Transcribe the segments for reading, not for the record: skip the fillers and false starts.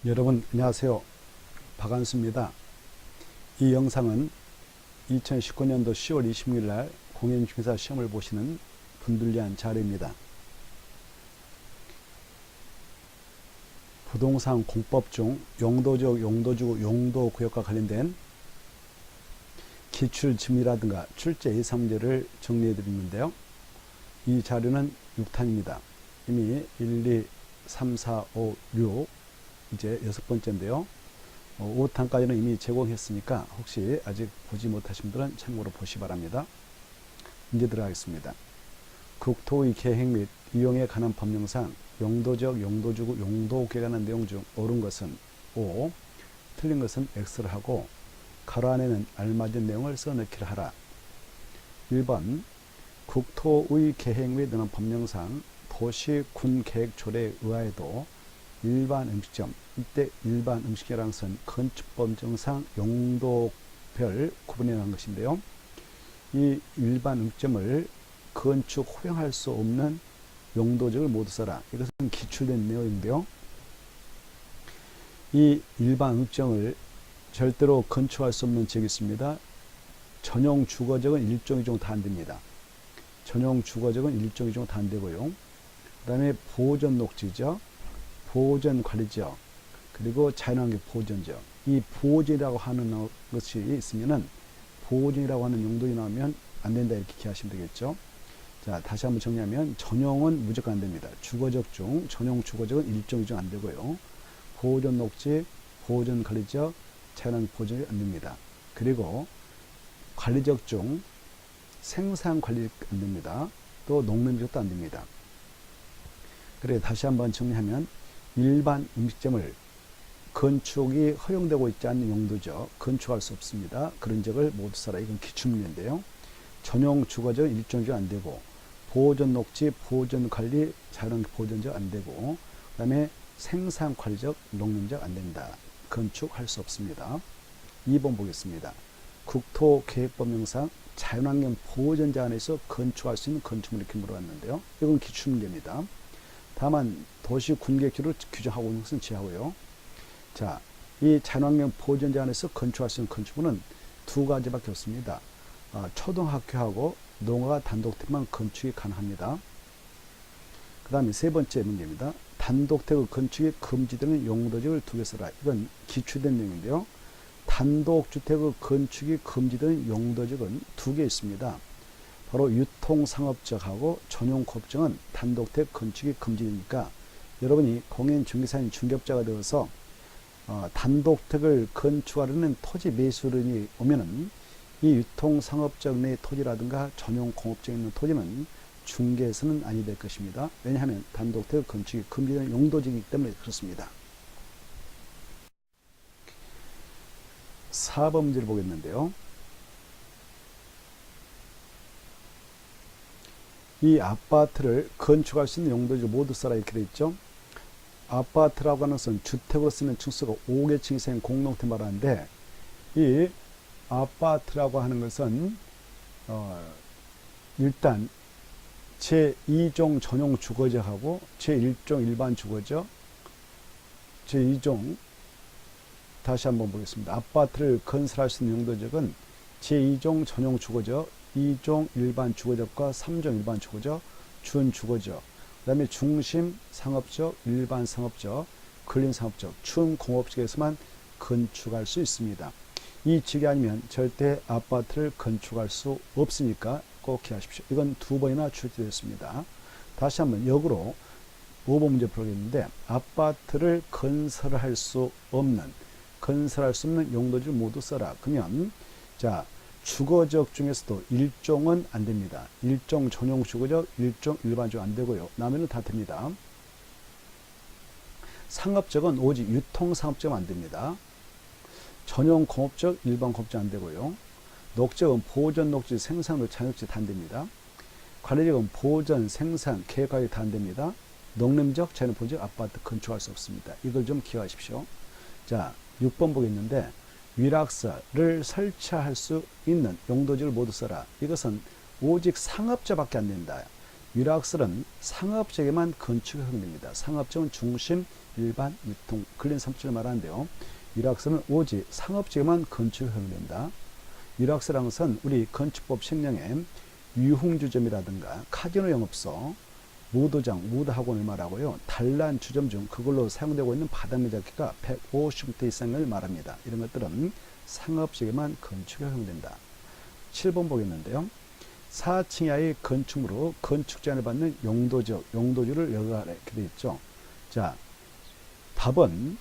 여러분 안녕하세요. 박한수입니다. 이 영상은 2019년도 10월 26일 날 공인중개사 시험을 보시는 분들 위한 자료입니다. 부동산 공법 중 용도지역, 용도지구, 용도구역과 관련된 기출지문이라든가 출제 예상 문제를 정리해 드리는데요. 이 자료는 6탄입니다. 이미 1, 2, 3, 4, 5, 6 이제 6번째인데요. 5탄까지는 이미 제공했으니까 혹시 아직 보지 못하신 분들은 참고로 보시 바랍니다. 이제 들어가겠습니다. 국토의 계획 및 이용에 관한 법령상 용도지역, 용도지구, 용도구역에 관한 내용 중 옳은 것은 O, 틀린 것은 X를 하고 가로 안에는 알맞은 내용을 써넣기를 하라. 1번 국토의 계획 및 이런 법령상 도시군계획조례에 의하여도 일반 음식점, 이때 일반 음식점이라는 것은 건축법정상 용도별 구분해 놓은 것인데요. 이 일반 음식점을 건축 허용할 수 없는 용도지역을 모두 써라. 이것은 기출된 내용인데요. 이 일반 음식점을 절대로 건축할 수 없는 지역이 있습니다. 전용 주거지역은 1종, 2종 다 안 됩니다. 전용 주거지역은 1종, 2종 다 안 되고요. 그 다음에 보존 녹지죠. 보존 관리지역, 그리고 자연환경 보존지역. 이 보존이라고 하는 것이 있으면은 보존이라고 하는 용도가 나오면 안 된다 이렇게 기하시면 되겠죠. 자, 다시 한번 정리하면 전용은 무조건 안 됩니다. 주거지역 중 전용 주거지역은 1종, 2종 안 되고요. 보존 녹지, 보존 관리지역, 자연환경 보존지역 안 됩니다. 그리고 관리지역 중 생산 관리 안 됩니다. 또 농림지역도 안 됩니다. 그래 다시 한번 정리하면 일반 음식점을 건축이 허용되고 있지 않는 용도죠. 건축할 수 없습니다. 그런 지역을 모두 써라. 이건 기출문제인데요. 전용 주거지역 일종지역 안 되고, 보존 녹지, 보존 관리, 자연환경 보존지역 안 되고, 그 다음에 생산 관리지역, 농림지역 안 된다. 건축할 수 없습니다. 2번 보겠습니다. 국토계획법령상 자연환경 보존자 안에서 건축할 수 있는 건축물 이렇게 물어봤는데요. 이건 기출문제입니다. 다만 도시군계획조를 규정하고 있는 것은 지하고요. 자, 이 자연환경 보존자 안에서 건축할 수 있는 건축물은 두 가지밖에 없습니다. 초등학교하고 농가 단독택만 건축이 가능합니다. 그 다음에 세 번째 문제입니다. 단독택의 건축이 금지되는 용도지역을 두 개 써라. 이건 기출된 내용인데요. 단독주택의 건축이 금지되는 용도지역은 두 개 있습니다. 바로 유통상업지역하고 전용업종은 단독택 건축이 금지되니까 여러분이 공인중개사인 중개업자가 되어서 단독택을 건축하려는 토지 매수론이 오면은 이 유통상업지역 내 토지라든가 전용공업지역에 있는 토지는 중개에서는 아니 될 것입니다. 왜냐하면 단독택 건축이 금지되는 용도지이기 때문에 그렇습니다. 4번 문제를 보겠는데요. 이 아파트를 건축할 수 있는 용도지를 모두 써라 이렇게 되어 있죠. 아파트라고 하는 것은 주택으로 쓰는 층수가 5개층 이상인 공동택 말하는데, 이 아파트라고 하는 것은 일단 제2종 전용 주거지역하고 제1종 일반 주거지역, 제2종 다시 한번 보겠습니다. 아파트를 건설할 수 있는 용도지역은 제2종 전용 주거지역, 2종 일반 주거지역과 3종 일반 주거지역, 준주거지역, 그 다음에 중심 상업지역, 일반 상업지역, 근린 상업지역, 준공업지역에서만 건축할 수 있습니다. 이 지역이 아니면 절대 아파트를 건축할 수 없으니까 꼭 기하십시오. 이건 두 번이나 출제됐습니다. 다시 한번 역으로 5번 문제 풀어보겠는데, 아파트를 건설할 수 없는 용도지를 모두 써라. 그러면 자, 주거지역 중에서도 일종은 안 됩니다. 일종 전용 주거지역, 일종 일반 주거 안 되고요. 나머지는 다 됩니다. 상업지역은 오직 유통상업지역은 안 됩니다. 전용 공업지역, 일반 공업지역 안 되고요. 녹지역은 보존 녹지, 생산 잔육지 다 안 됩니다. 관리지역은 보존, 생산, 계획관리 다 안 됩니다. 농림지역, 자연 보존지역, 아파트 건축할 수 없습니다. 이걸 좀 기억하십시오. 자, 6번 보겠는데, 위락사를 설치할 수 있는 용도지를 모두 써라. 이것은 오직 상업지밖에 안 된다. 위락설은 상업지역에만 건축이 허용됩니다. 상업지역은 중심, 일반, 유통, 근린 3층을 말하는데요. 위락설은 오직 상업지역에만 건축이 허용된다. 위락설이라는 것은 우리 건축법 식령에 유흥주점이라든가 카지노 영업소, 무도장, 무도학원을 말하고요. 단란 주점 중 그걸로 사용되고 있는 바닥면 잡기가 150m 이상을 말합니다. 이런 것들은 상업지역에만 건축이 허용된다. 7번 보겠는데요. 4층 이하의 건축물로 건축 제한을 받는 용도지역, 용도지를 여기가 이렇게 되어 있죠. 자, 답은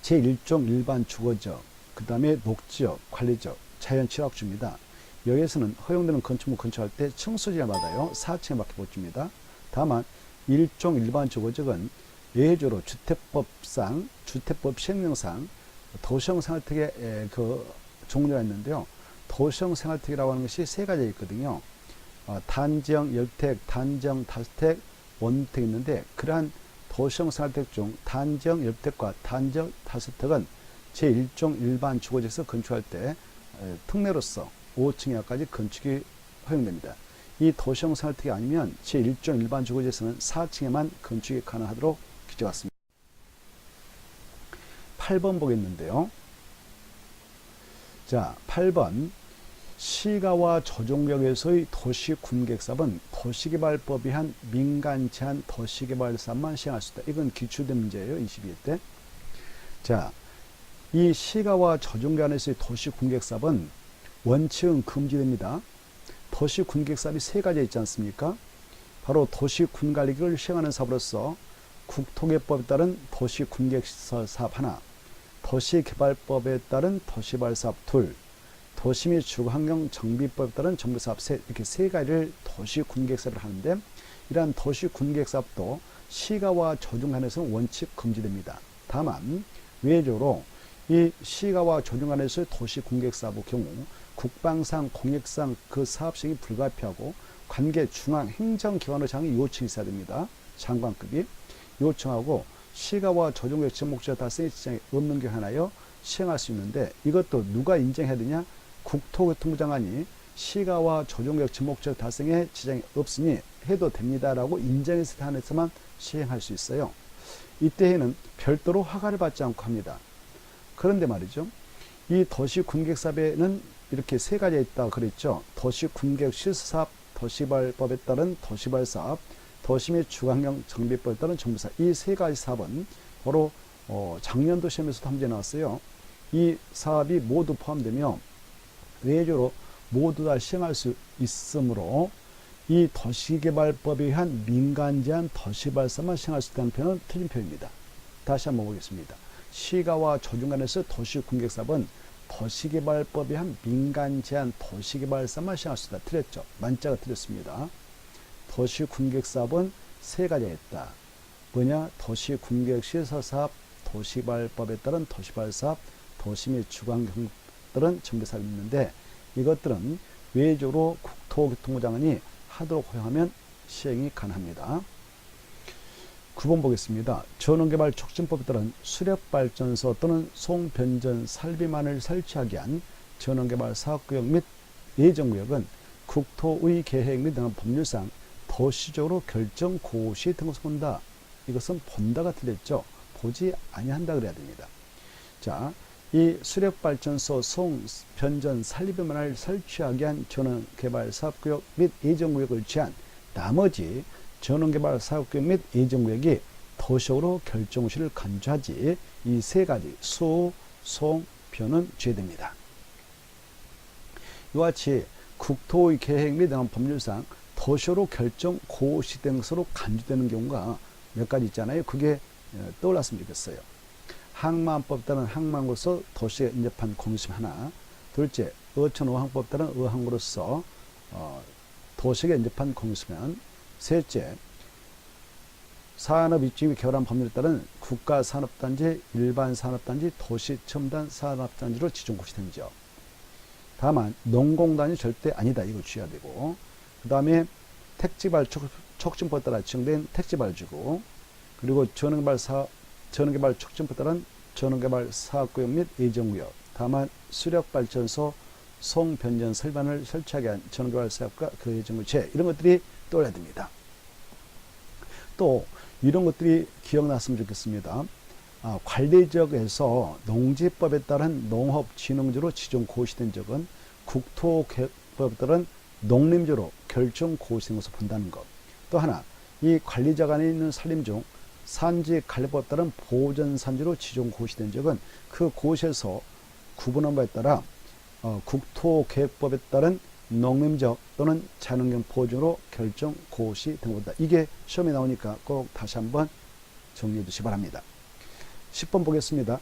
제1종 일반 주거지역, 그 다음에 녹지역, 관리지역, 자연취락주입니다. 여기에서는 허용되는 건축물 건축할 때 층수 제한 받아요. 4층에 밖에 못 줍니다. 다만 1종 일반 주거지역은 예외적으로 주택법상, 주택법 시행령상 도시형 생활특의 그 종류가 있는데요. 도시형 생활특이라고 하는 것이 세 가지 있거든요. 단지형 열택, 단지형 다주택, 원주택 있는데 그러한 도시형 생활특 중 단지형 열택과 단지형 다주택은 제1종 일반 주거지에서 건축할 때 특례로서 5층 이하까지 건축이 허용됩니다. 이 도시형 생활특이 아니면 제1종 일반 주거지에서는 4층에만 건축이 가능하도록 규정하고 있습니다. 8번 보겠는데요. 자, 8번 시가와 조정구역에서의 도시군객사업은 도시개발법이 한 민간 제한 도시개발사업만 시행할 수 있다. 이건 기출된 문제예요. 22회 때. 자, 이 시가와 조정구역에서의 도시군객사업은 원칙은 금지됩니다. 도시군객사업이 세 가지 있지 않습니까? 바로 도시군관리를 시행하는 사업으로서 국토개법에 따른 도시군객시설 사업 하나, 도시개발법에 따른 도시개발사업 둘, 도시 및 주거환경 정비법에 따른 정비사업 셋, 이렇게 세 가지를 도시군객사업을 하는데 이러한 도시군객사업도 시가와 조정관에서는 원칙 금지됩니다. 다만 외적으로 이 시가와 조정관에서의 도시군객사업의 경우 국방상, 공익상 그 사업 시행이 불가피하고 관계 중앙 행정기관의 장이 요청이 있어야 됩니다. 장관급이 요청하고 시가와 조정구역 지목지역 달성의 지장이 없는 경우 하나여 시행할 수 있는데 이것도 누가 인정해야 되냐? 국토교통부 장관이 시가와 조정구역 지목지역 달성에 지장이 없으니 해도 됩니다라고 인정해서 한해서만 시행할 수 있어요. 이때에는 별도로 허가를 받지 않고 합니다. 그런데 말이죠. 이 도시군객사업에는 이렇게 세 가지가 있다고 그랬죠. 도시군객 실사업, 도시개발법에 따른 도시개발사업, 도시 및 주거환경 정비법에 따른 정비사업, 이 세 가지 사업은 바로 작년도 시험에서도 한 문제 나왔어요. 이 사업이 모두 포함되며 외적으로 모두 다 시행할 수 있으므로 이 도시개발법에 의한 민간 제한 도시개발사업만 시행할 수 있다는 표현은 틀린 표현입니다. 다시 한번 보겠습니다. 시가와 조정관에서 도시군객사업은 도시개발법에 의한 민간 제한 도시개발사업만 시행할 수 있다. 틀렸죠. 만자가 틀렸습니다. 도시군객사업은 세 가지가 있다. 뭐냐? 도시군객시설사업, 도시개발법에 따른 도시개발사업, 도시 및 주거환경 따른 정비사업이 있는데 이것들은 외적으로 국토교통부 장관이 하도록 허용하면 시행이 가능합니다. 9번 보겠습니다. 전원개발 촉진법에 따른 수력발전소 또는 송변전 설비만을 설치하기 위한 전원개발 사업구역 및 예정구역은 국토의 계획 및 등한 법률상 도시적으로 결정 고시 등록을 본다. 이것은 본다가 틀렸죠. 보지 아니한다 그래야 됩니다. 자, 이 수력발전소 송변전 설비만을 설치하기 위한 전원개발 사업구역 및 예정구역을 제한 나머지 전원개발 사업구역 및 예정구역이 도시적으로 결정시를 간주하지 이 세 가지 수, 송, 변은 제외됩니다. 이와 같이 국토의 계획 및 등한 법률상 도시로 결정 고시 된 것으로 간주되는 경우가 몇 가지 있잖아요. 그게 떠올랐으면 좋겠어요. 항만법 따른 항만으로서 도시에 인접한 공유심 하나, 둘째 어촌의항법 따른 의항으로서 도시에 인접한 공유시면, 셋째 산업 입지 및 결함 법률에 따른 국가산업단지, 일반산업단지, 도시첨단 산업단지로 지정 고시된 지역. 다만 농공단이 절대 아니다. 이걸 주의해야 되고, 그 다음에 택지발 촉진법에 따라 지정된 택지발지구, 그리고 전원개발 촉진법에 따른 전원개발 사업구역 및 예정구역, 다만 수력발전소 송변전 설반을 설치하게 한 전원개발 사업과 그 예정구역 이런 것들이 떠올려야 됩니다. 또 이런 것들이 기억났으면 좋겠습니다. 관리지역에서 농지법에 따른 농업진흥지로 지정 고시된 적은 국토개혁법에 따른 농림지로 결정 고시된 것을 본다는 것. 또 하나, 이 관리지역 안에 있는 산림 중 산지관리법에 따른 보전산지로 지정 고시된 적은 그 고시에서 구분한 바에 따라 국토개혁법에 따른 농림지역 또는 자연환경 보존으로 결정 고시된 것이다. 이게 시험에 나오니까 꼭 다시 한번 정리해 주시기 바랍니다. 10번 보겠습니다.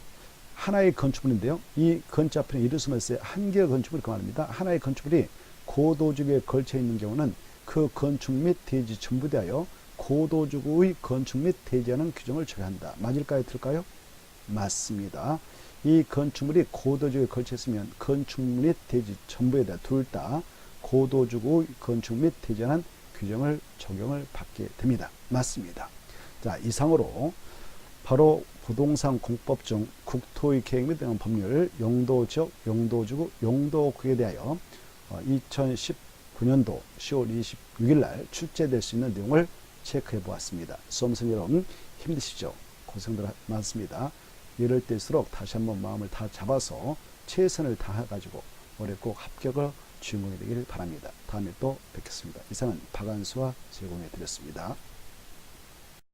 하나의 건축물인데요. 이 건축 앞에는 이를 쓰면서 한 개의 건축물이 그 말입니다. 하나의 건축물이 고도지구에 걸쳐 있는 경우는 그 건축 및 대지 전부 대하여 고도지구의 건축 및 대지하는 규정을 적용한다. 맞을까요? 틀릴까요? 맞습니다. 이 건축물이 고도지구에 걸쳐 있으면 건축 및 대지 전부에 대해 둘 다 고도지구의 건축 및 대지하는 규정을 적용을 받게 됩니다. 맞습니다. 자, 이상으로 바로 부동산 공법 중 국토의 계획 및 법률, 용도지역, 용도지구, 용도구에 대하여 2019년도 10월 26일 날 출제될 수 있는 내용을 체크해 보았습니다. 수험생 여러분 힘드시죠? 고생들 많습니다. 이럴 때일수록 다시 한번 마음을 다 잡아서 최선을 다해가지고 올해 꼭 합격을 주인공이 되기를 바랍니다. 다음에 또 뵙겠습니다. 이상은 박한수가 제공해 드렸습니다.